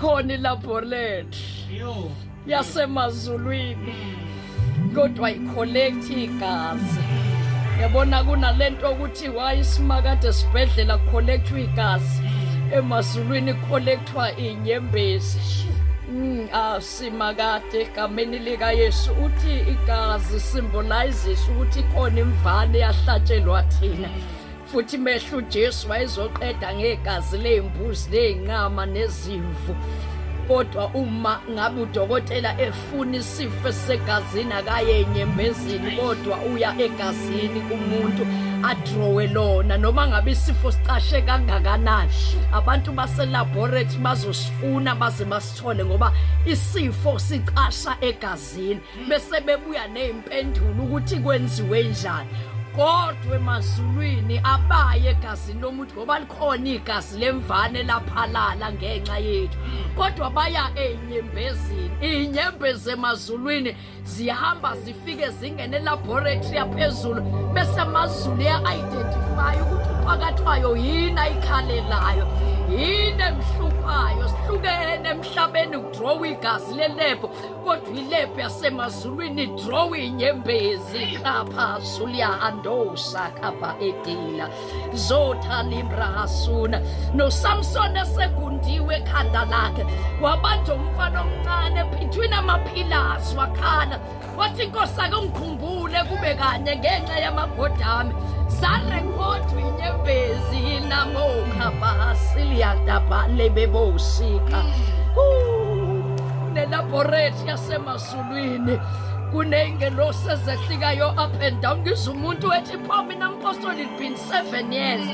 ikhona ilaboratory yasemazulwini kodwa i-collect igazi. Yabona kunalento ukuthi wayisimaka esibhedlela collectwa igazi, emazulwini collectwa inyembezi. Simakade egameni lika Yesu uthi igazi symbolizes ukuthi khona imvane yahlatshelwa thina, futhi mehlo uJesu wayezoqeda ngegazi lezimbuzi lezinqama nezimvu. Kodwa uma ngabe udokotela efuna isifo segazini akayenyembezini, kodwa uya egazini kumuntu adrowe lona, noma ngabe isifo sicashe kangakanani abantu baselaboratory bazosifuna baze basithole, ngoba isifo sicasha egazini bese bebuya nezimpendulo ukuthi kwenziwe njani. Kodwa emazulwini abaye egazini lomuntu ngoba likhona igazi lemvane laphalala ngenxa yethu, kodwa baya enyembezini. Inyembezi emazulwini zihamba zifike zingene laboratory yaphezulu, bese amazulu ya-identify ukuthi uphakathi kwayo yini ayikhalelayo, yini emhluphayo. Sihlukene emhlabeni kudrowa igazi lelebho, kodwa ilebho yasemazulwini idrowa inyembezi. Kapha sulia andosa kapha edila zotha libra hasuna. NoSamson esegundiwe ekhanda lakhe, wabanjwa umfana omncane between amaphilasi wakhala, wathi inkosi ake ungikhumbule kube kanye ngenxa yamagodami. Zarekhodwa inyembezi namokha siliyadaba lebebosika. Nelaboratory yasemazulwini kuney'ngelosi ezehlikayo up and down. Ngizwa umuntu ethi pho mina mpostoli it been 7 years.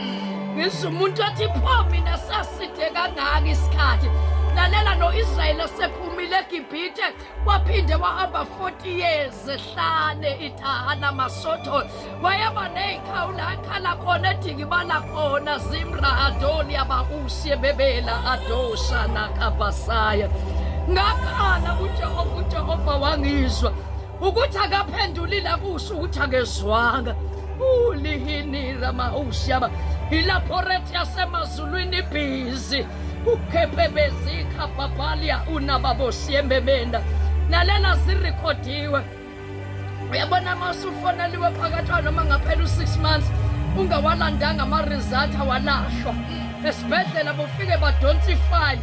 Ngizwa umuntu ethi pho mina saside kangaka isikhathi. Lalela no-Israyeli esephumile eGibhithe waphinde wahamba 40 years ehlane itaha namasotho. Wayeba ney'khawula akhala khona edikibala khona Zimra Adoli abahusi ebebela adosha nakabasaya. Ngakhala uJehova wangizwa ukuthi akaphendulile kusho ukuthi akezwanga. Ulihinira mahusi yaba ilaboratory yasemazulwini busy. Ukhepebezika babalia unababosi embebenda. Nalela zirekhodiwe. Uyabona masufoneliwe phakathi noma ngaphela u6 months ungawalandanga ama-result awalahlwa. Esibhedlela bofike badonsa ifile.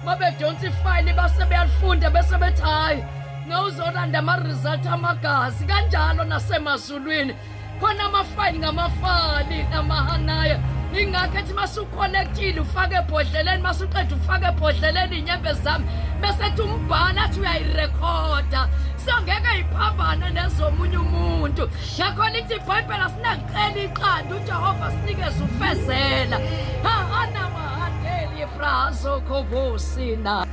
Babedonsa ifile base beyalifunda bese bethi hayi nowuzolanda ama-result amagazi. Kanjalo nasemazulwini khona amafayili ngamafali namahanaya. Ingakho ethi masuconnectile ufake ebhodleleni, masuqeda ufake ebhodleleni inyembezi zami bese ethi umbhala athi uyayirekhoda. So ngeke iphambane nezomunye umuntu. Yakhona ithi iBhayibheli asinaqela iqanda, uJehova sinikeze ufezela. Anamahadeli efrazo khobosina.